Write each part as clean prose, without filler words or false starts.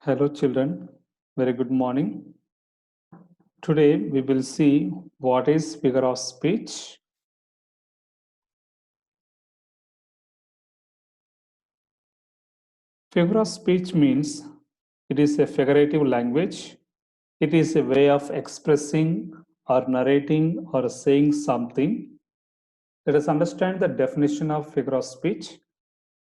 Hello, children. Very good morning. Today we will see what is figure of speech. Figure of speech means it is a figurative language. It is a way of expressing or narrating or saying something. Let us understand the definition of figure of speech.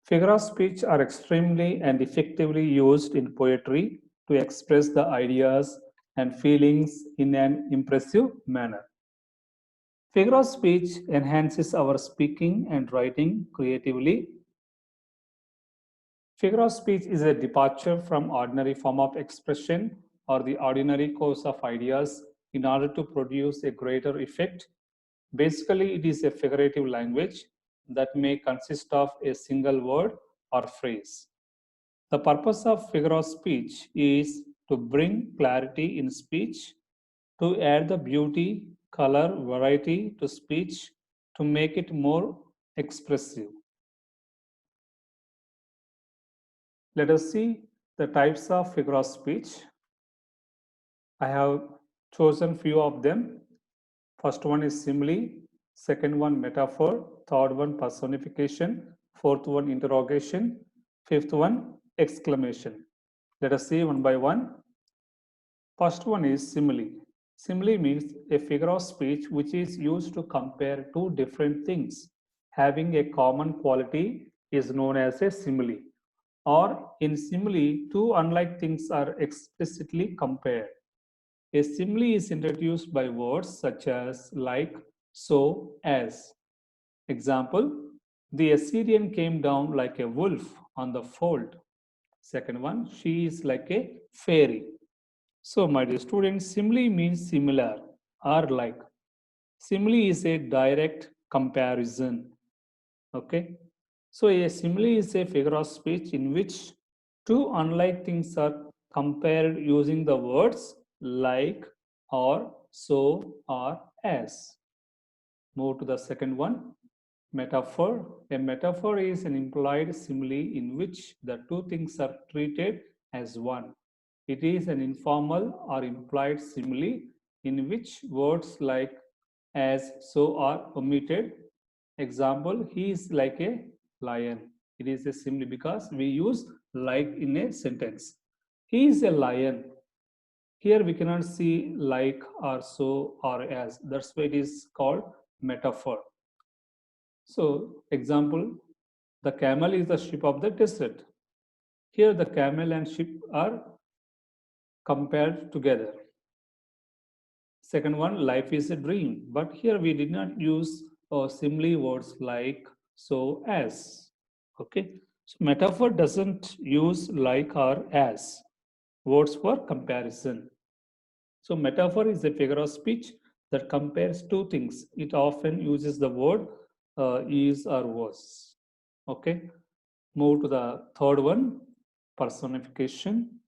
Figure of speech are extremely and effectively used in poetry to express the ideas and feelings in an impressive manner. Figure of speech enhances our speaking and writing creatively. Figure of speech is a departure from ordinary form of expression or the ordinary course of ideas in order to produce a greater effect. Basically, it is a figurative language that may consist of a single word or phrase. The purpose of figure of speech is to bring clarity in speech, to add the beauty, color, variety to speech, to make it more expressive. Let us see the types of figure of speech. I have chosen few of them. First one is simile, second one metaphor, third one personification, fourth one interrogation, fifth one exclamation. Let us see one by one. First one is simile. Simile means a figure of speech which is used to compare two different things having a common quality is known as a simile. Or in simile, two unlike things are explicitly compared. A simile is introduced by words such as like, so, as. Example, the Assyrian came down like a wolf on the fold. Second one, she is like a fairy. So, my dear students, simile means similar or like. Simile is a direct comparison. Okay. So, a simile is a figure of speech in which two unlike things are compared using the words like or so or as. Move to the second one. Metaphor. A metaphor is an implied simile in which the two things are treated as one. It is an informal or implied simile in which words like as, so are omitted. Example, he is like a lion. It is a simile because we use like in a sentence. He is a lion. Here we cannot see like or so or as. That's why it is called metaphor. So, example, the camel is the sheep of the desert. Here the camel and sheep are compared together. Second one, life is a dream. But here we did not use simile words like, so, as. Okay. So metaphor doesn't use like or as words for comparison. So metaphor is a figure of speech that compares two things. It often uses the word is or was. Okay. Move to the third one, personification.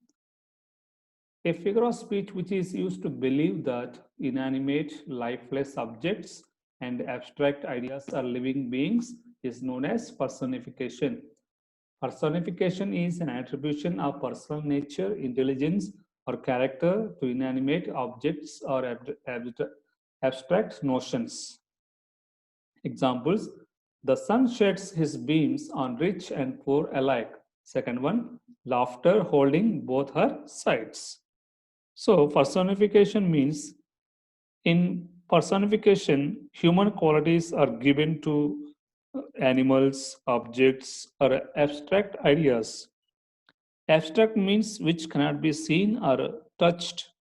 A figure of speech which is used to believe that inanimate, lifeless objects and abstract ideas are living beings is known as personification. Personification is an attribution of personal nature, intelligence, or character to inanimate objects or abstract notions. Examples, the sun sheds his beams on rich and poor alike. Second one, laughter holding both her sides. So, personification means in personification, human qualities are given to animals, objects, or abstract ideas. Abstract means which cannot be seen or touched.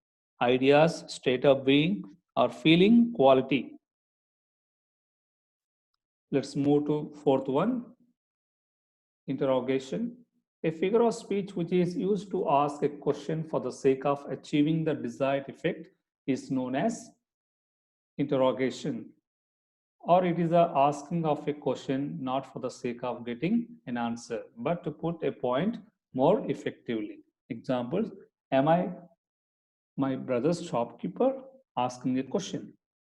Ideas, state of being, or feeling quality. Let's move to fourth one, interrogation. A figure of speech which is used to ask a question for the sake of achieving the desired effect is known as interrogation. Or it is a asking of a question not for the sake of getting an answer, but to put a point more effectively. Examples, am I my brother's shopkeeper? Asking a question.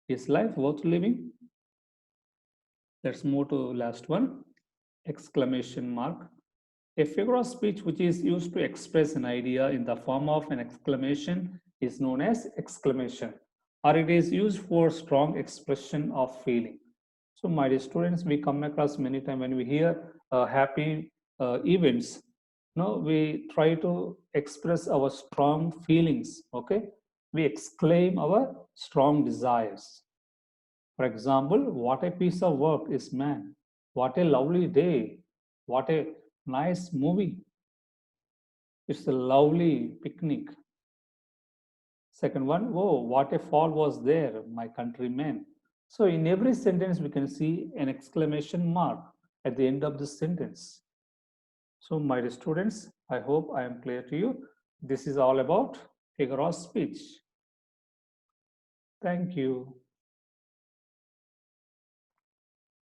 Is life worth living? Let's move to last one, exclamation mark. A figure of speech which is used to express an idea in the form of an exclamation is known as exclamation, or it is used for strong expression of feeling. So, my dear students, we come across many times when we hear happy events, no, we try to express our strong feelings. Okay, we exclaim our strong desires. For example, what a piece of work is man! What a lovely day! What a nice movie! It's a lovely picnic. Second one, oh, what a fall was there, my countrymen. So in every sentence, we can see an exclamation mark at the end of the sentence. So my dear students, I hope I am clear to you. This is all about figure of speech. Thank you.